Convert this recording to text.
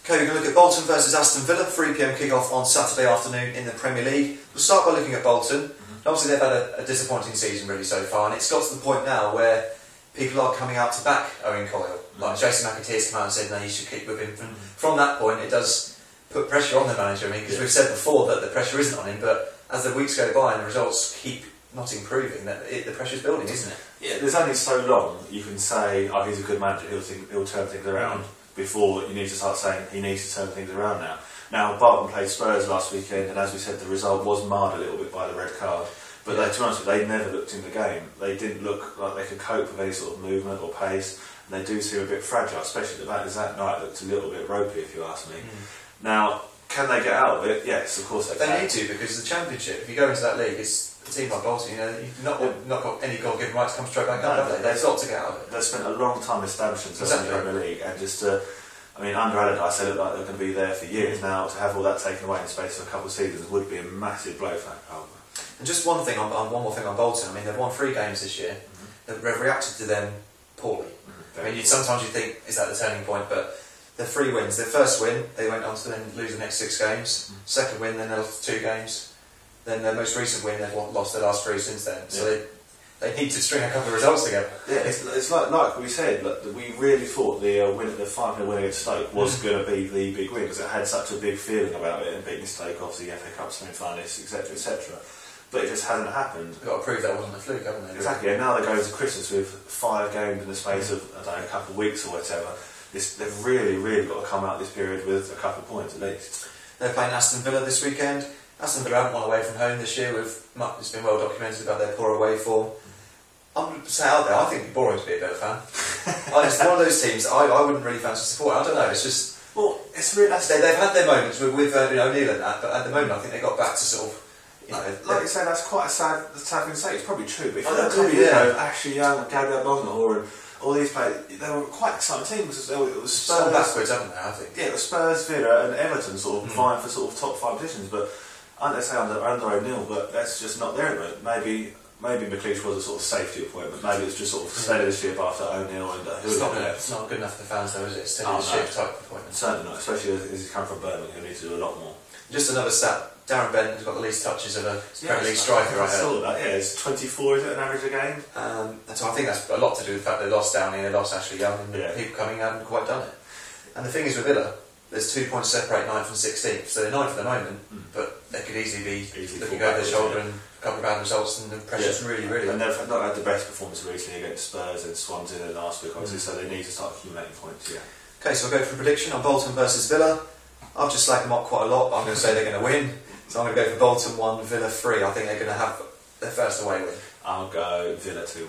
Okay, we're going to look at Bolton versus Aston Villa, 3 PM kick-off on Saturday afternoon in the Premier League. We'll start by looking at Bolton. Obviously they've had a disappointing season really so far, and it's got to the point now where people are coming out to back Owen Coyle. Like Jason McAteer's come out and said, no, you should keep with him. From that point, it does put pressure on the manager. I mean, because we've said before that the pressure isn't on him, but as the weeks go by and the results keep not improving, the pressure's building, isn't it? Yeah, there's only so long you can say, oh, he's a good manager, he'll turn things around, before you need to start saying he needs to turn things around now. Now, Bolton played Spurs last weekend, and as we said, the result was marred a little bit by the red card. But to be honest with you, they never looked in the game. They didn't look like they could cope with any sort of movement or pace, and they do seem a bit fragile, especially the back. That night looked a little bit ropey, if you ask me. Now, can they get out of it? Yes, of course they can. They need to, because the Championship, if you go into that league, it's a team like Bolton, you know, you've not got any God-given right to come straight back up, have they? They've got to get out of it. They've spent a long time establishing themselves in the Premier League, and just I mean, under Allardyce, they look like they're going to be there for years. Now, to have all that taken away in the space of a couple of seasons would be a massive blow for that club. And just one more thing on Bolton. I mean, they've won 3 games this year. They've reacted to them poorly. I mean, sometimes you think, is that the turning point? But they're 3 wins. Their first win, they went on to then lose the next 6 games. Second win, then they lost 2 games. Then their most recent win, they've lost their last 3 since then. So they need to string a couple of results together. Yeah, it's like we said, look, we really thought the 5-0 win against Stoke was going to be the big win, because it had such a big feeling about it, and beating Stoke, obviously the FA Cup semi-finalists, etc, etc. But it just hasn't happened. They've got to prove that wasn't a fluke, haven't they? Exactly, and now they go into Christmas with 5 games in the space of, I don't know, a couple of weeks or whatever. They've really got to come out this period with a couple of points at least. They're playing Aston Villa this weekend. Aston Villa haven't won away from home this year. It's been well documented about their poor away form. I'm going to say out there, I think it'd be boring to be a better fan. It's one of those teams I wouldn't really fancy supporting. I don't know, it's just... Well, it's really... They've had their moments with O'Neill and that, but at the moment I think they got back to sort of... Like you say, that's quite a sad thing to say. It's probably true, but if you Ashley Young, Gabriel Bonner, and all these players, they were quite exciting teams. It was Spurs... Gone backwards, haven't they, I think? Yeah, it was Spurs, Villa and Everton sort of vying for sort of top 5 positions, but I don't say under O'Neill, but that's just not there at the moment. Maybe McLeish was a sort of safety appointment. Maybe it's just sort of steady the ship after O'Neill and it's not good enough for the fans though, is it? Steady the ship type appointment. Certainly not, especially as he's come from Birmingham, he'll need to do a lot more. Just another stat. Darren Bent has got the least touches of a Premier League striker. I saw that. Yeah, it's 24. Is it an average a game? So I think that's a lot to do with the fact they lost Downey, they lost Ashley Young, and people coming haven't quite done it. And the thing is with Villa, there's 2 points separate 9th and 16th, so they're 9th at the moment, but they could easily be looking over their shoulder and a couple of bad results, and the pressure's really. And they've not had the best performance recently against Spurs and Swansea in the last week, obviously, so they need to start accumulating points. Yeah. Okay, so I'll go for a prediction on Bolton versus Villa. I've just slagged them up quite a lot, but I'm going to say they're going to win. So I'm going to go for Bolton 1, Villa 3. I think they're going to have their first away win. I'll go Villa 2-1.